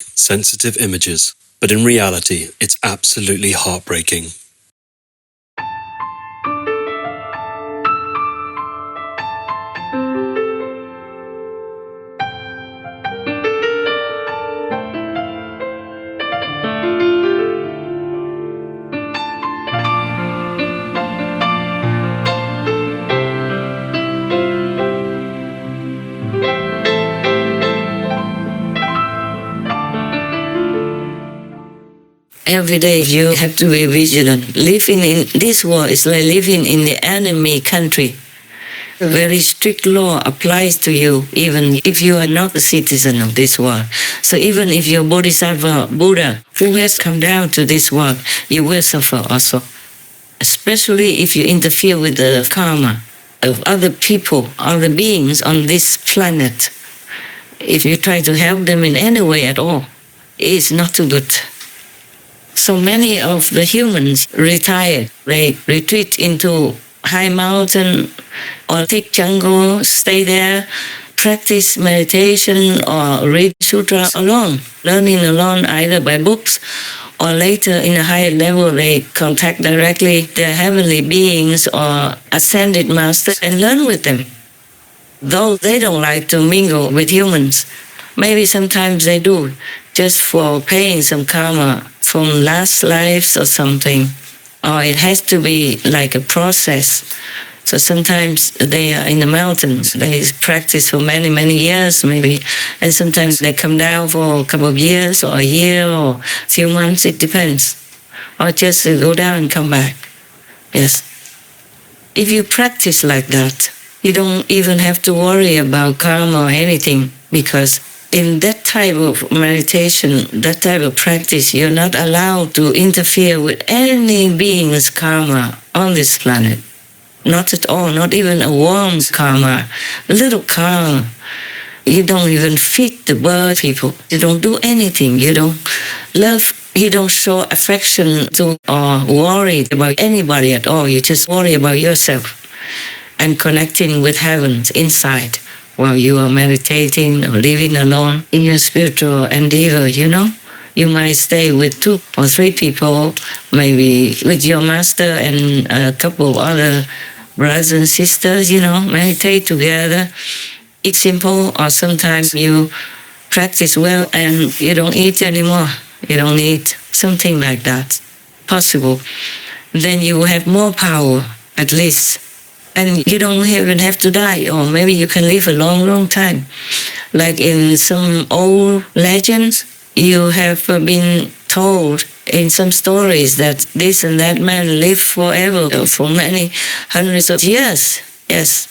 sensitive images, but in reality, it's absolutely heartbreaking. Every day you have to be vigilant. Living in this world is like living in the enemy country. A very strict law applies to you even if you are not a citizen of this world. So even if you're Bodhisattva Buddha who has come down to this world, you will suffer also. Especially if you interfere with the karma of other people, other beings on this planet. If you try to help them in any way at all, it's not too good. So many of the humans retire. They retreat into high mountain or thick jungle, stay there, practice meditation or read sutra alone, learning alone either by books or later in a higher level they contact directly their heavenly beings or ascended masters and learn with them. Though they don't like to mingle with humans, maybe sometimes they do, just for paying some karma from last lives or something. Or it has to be like a process. So sometimes they are in the mountains, they practice for many, many years maybe, and sometimes they come down for a couple of years or a year or a few months, it depends. Or just go down and come back. Yes. If you practice like that, you don't even have to worry about karma or anything, because in that type of meditation, that type of practice, you're not allowed to interfere with any being's karma on this planet. Not at all, not even a worm's karma, a little karma. You don't even feed the bird people. You don't do anything. You don't love, you don't show affection to or worry about anybody at all. You just worry about yourself and connecting with heaven inside while you are meditating or living alone in your spiritual endeavor, you know? You might stay with 2 or 3 people, maybe with your master and a couple of other brothers and sisters, you know, meditate together. Eat simple, or sometimes you practice well and you don't eat anymore. You don't eat, something like that. Possible. Then you have more power, at least. And you don't even have to die, or maybe you can live a long, long time. Like in some old legends, you have been told in some stories that this and that man lived forever, for many hundreds of years. Yes.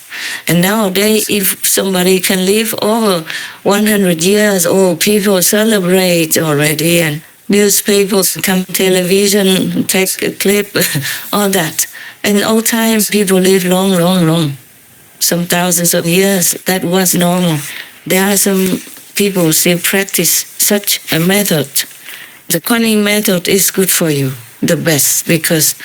And nowadays, if somebody can live over 100 years old, people celebrate already, and newspapers come, television, take a clip, all that. In old times, people lived long, long, long. Some thousands of years, that was normal. There are some people who still practice such a method. The Kuan method is good for you, the best, because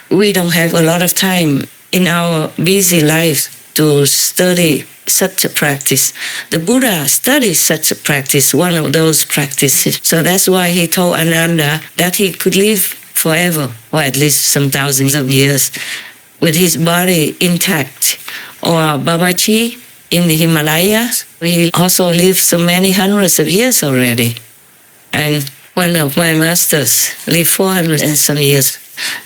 we don't have a lot of time in our busy lives to study such a practice. The Buddha studied such a practice, one of those practices. So that's why he told Ananda that he could live forever, or at least some thousands of years, with his body intact. Or Babaji in the Himalayas, he also lived so many hundreds of years already. And one of my masters lived 400 and some years,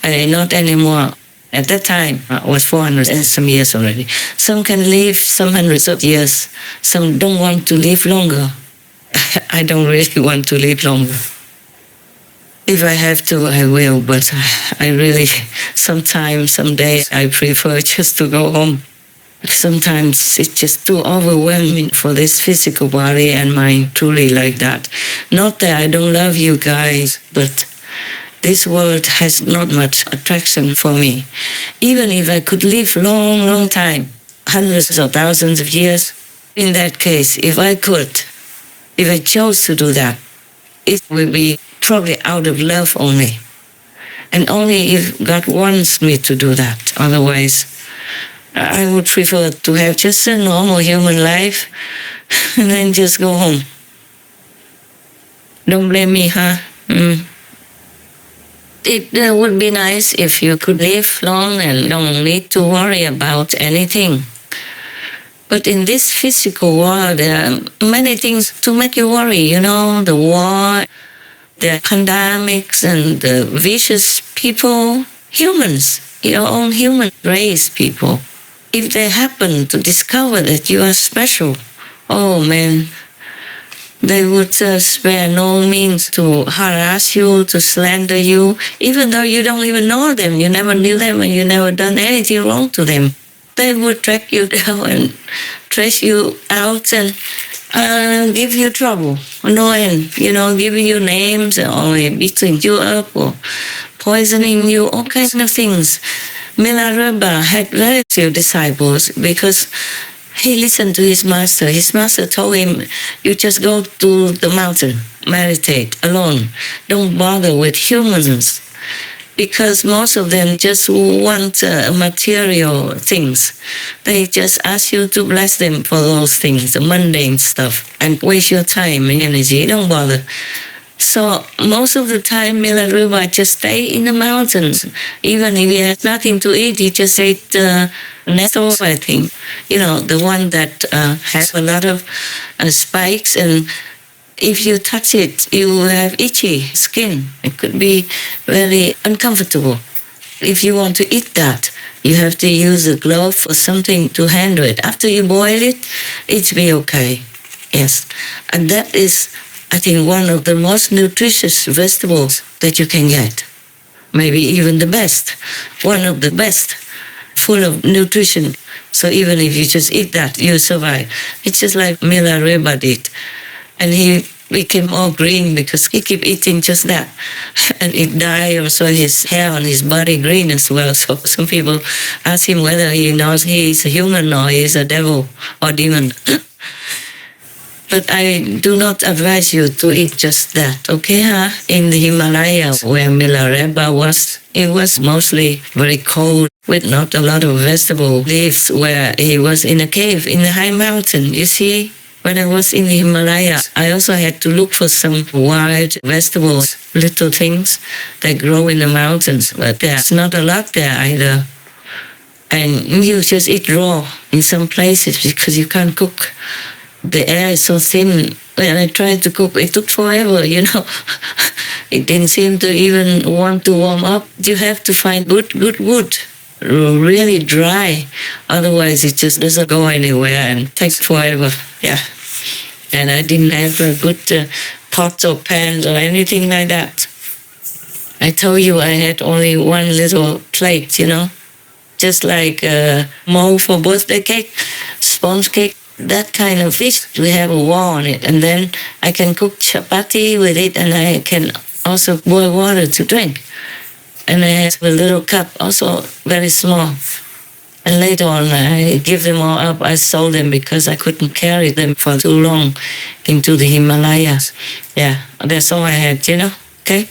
and not anymore. At that time, it was 400 and some years already. Some can live some hundreds of years. Some don't want to live longer. I don't really want to live longer. If I have to, I will, but I really, sometimes, someday, I prefer just to go home. Sometimes it's just too overwhelming for this physical body and mind, truly like that. Not that I don't love you guys, but this world has not much attraction for me. Even if I could live long, long time, hundreds or thousands of years, in that case, if I could, if I chose to do that, it would be probably out of love only. And only if God wants me to do that. Otherwise, I would prefer to have just a normal human life and then just go home. Don't blame me, huh? It would be nice if you could live long and don't need to worry about anything. But in this physical world, there are many things to make you worry, you know, the war, the pandemics, and the vicious people, humans, your own human race people. If they happen to discover that you are special, oh man, they would spare no means to harass you, to slander you, even though you don't even know them, you never knew them, and you never done anything wrong to them. They would track you down and trace you out and give you trouble, no end, you know, giving you names or beating you up or poisoning you, all kinds of things. Milarepa had very few disciples because he listened to his master. His master told him, you just go to the mountain, meditate alone. Don't bother with humans. Because most of them just want material things. They just ask you to bless them for those things, the mundane stuff, and waste your time and energy. Don't bother. So most of the time, Milarepa just stay in the mountains. Even if he has nothing to eat, he just ate nettle, I think. You know, the one that has a lot of spikes, and if you touch it, you will have itchy skin. It could be very uncomfortable. If you want to eat that, you have to use a glove or something to handle it. After you boil it, it'll be okay. Yes. And that is, I think, one of the most nutritious vegetables that you can get. Maybe even the best. One of the best. Full of nutrition. So even if you just eat that, you survive. It's just like Milarepa did. And he became all green because he kept eating just that. And it dyed also his hair on his body green as well. So some people ask him whether he knows he is a human or he is a devil or demon. But I do not advise you to eat just that, okay, huh? In the Himalaya, where Milarepa was, it was mostly very cold with not a lot of vegetable leaves, where he was in a cave in the high mountain, you see? When I was in the Himalaya, I also had to look for some wild vegetables, little things that grow in the mountains, but there's not a lot there either. And you just eat raw in some places because you can't cook. The air is so thin. When I tried to cook, it took forever, you know. It didn't seem to even want to warm up. You have to find good wood, really dry. Otherwise, it just doesn't go anywhere and takes forever. Yeah. And I didn't have a good pots or pans or anything like that. I told you I had only one little plate, you know, just like a mold for birthday cake, sponge cake, that kind of dish. We have a wall on it, and then I can cook chapati with it, and I can also boil water to drink. And I have a little cup, also very small. And later on, I give them all up. I sold them because I couldn't carry them for too long into the Himalayas. Yeah, that's all I had, you know, okay?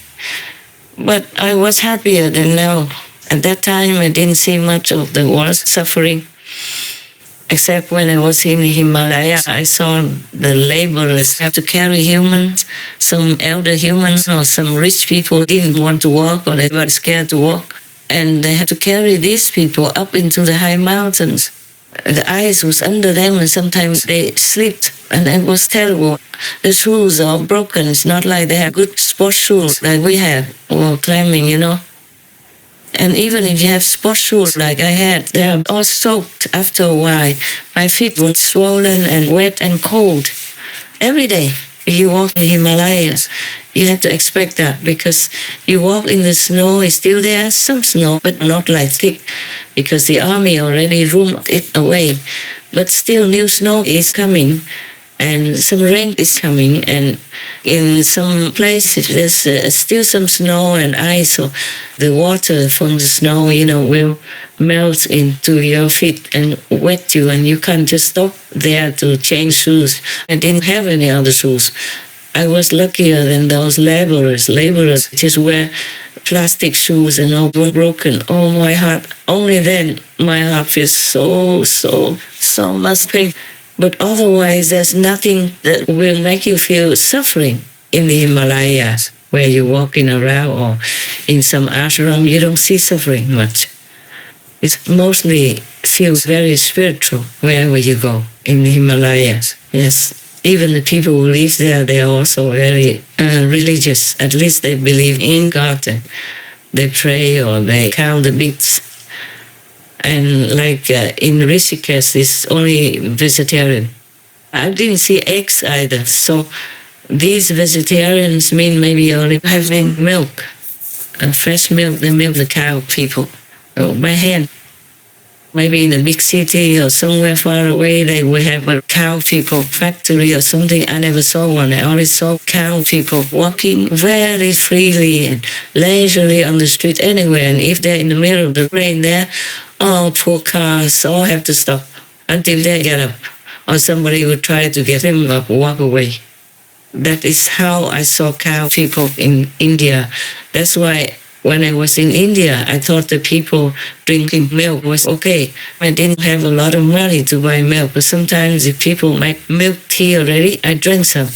But I was happier than now. At that time, I didn't see much of the worst suffering. Except when I was in the Himalaya, I saw the laborers have to carry humans, some elder humans or some rich people didn't want to walk or they were scared to walk. And they had to carry these people up into the high mountains. The ice was under them and sometimes they slipped and it was terrible. The shoes are broken. It's not like they have good sports shoes like we have or climbing, you know. And even if you have sports shoes like I had, they are all soaked after a while. My feet were swollen and wet and cold every day. If you walk in the Himalayas, you have to expect that because you walk in the snow, it's still there, some snow, but not like thick because the army already roomed it away. But still new snow is coming and some rain is coming, and in some places there's still some snow and ice, so the water from the snow, you know, will melt into your feet and wet you, and you can't just stop there to change shoes. I didn't have any other shoes. I was luckier than those laborers. Laborers just wear plastic shoes and all were broken. Oh, my heart. Only then my heart feels so much pain. But otherwise, there's nothing that will make you feel suffering. in the Himalayas, where you're walking around or in some ashram, you don't see suffering much. It mostly feels very spiritual wherever you go in the Himalayas. Yes. Even the people who live there, they are also very religious. At least they believe in God. They pray or they count the beads. And like in Rishikesh, it's only vegetarian. I didn't see eggs either. So these vegetarians mean maybe only having milk, fresh milk. They milk the cow people by hand. Maybe in a big city or somewhere far away, they will have a cow people factory or something. I never saw one. I only saw cow people walking very freely and leisurely on the street anywhere. And if they're in the middle of the rain there, poor cars all have to stop until they get up. Or somebody would try to get them up, walk away. That is how I saw cow people in India. That's why when I was in India, I thought the people drinking milk was okay. I didn't have a lot of money to buy milk, but sometimes if people make milk tea already, I drank some.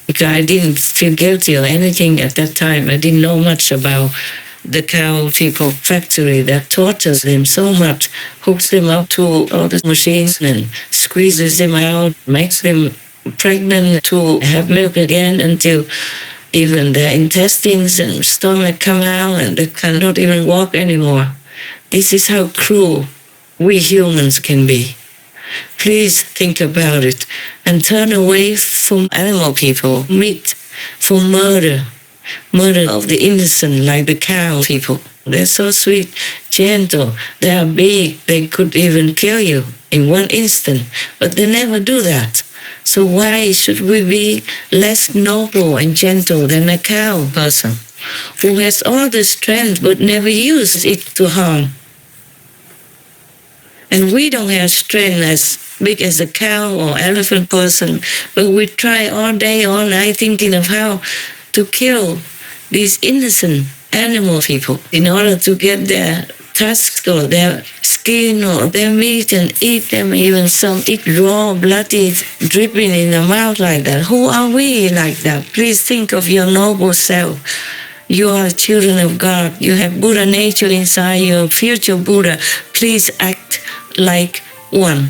Because I didn't feel guilty or anything at that time. I didn't know much about the cow people factory that tortures them so much, hooks them up to all the machines and squeezes them out, makes them pregnant to have milk again until even their intestines and stomach come out and they cannot even walk anymore. This is how cruel we humans can be. Please think about it and turn away from animal people, meat, for murder of the innocent like the cow people. They're so sweet, gentle, they are big, they could even kill you in one instant, but they never do that. So why should we be less noble and gentle than a cow person who has all the strength but never uses it to harm? And we don't have strength as big as a cow or elephant person, but we try all day, all night thinking of how to kill these innocent animal people in order to get their tusks or their skin or their meat and eat them. Even some eat raw, bloody, dripping in the mouth like that. Who are we like that? Please think of your noble self. You are children of God. You have Buddha nature inside you, future Buddha. Please act like one.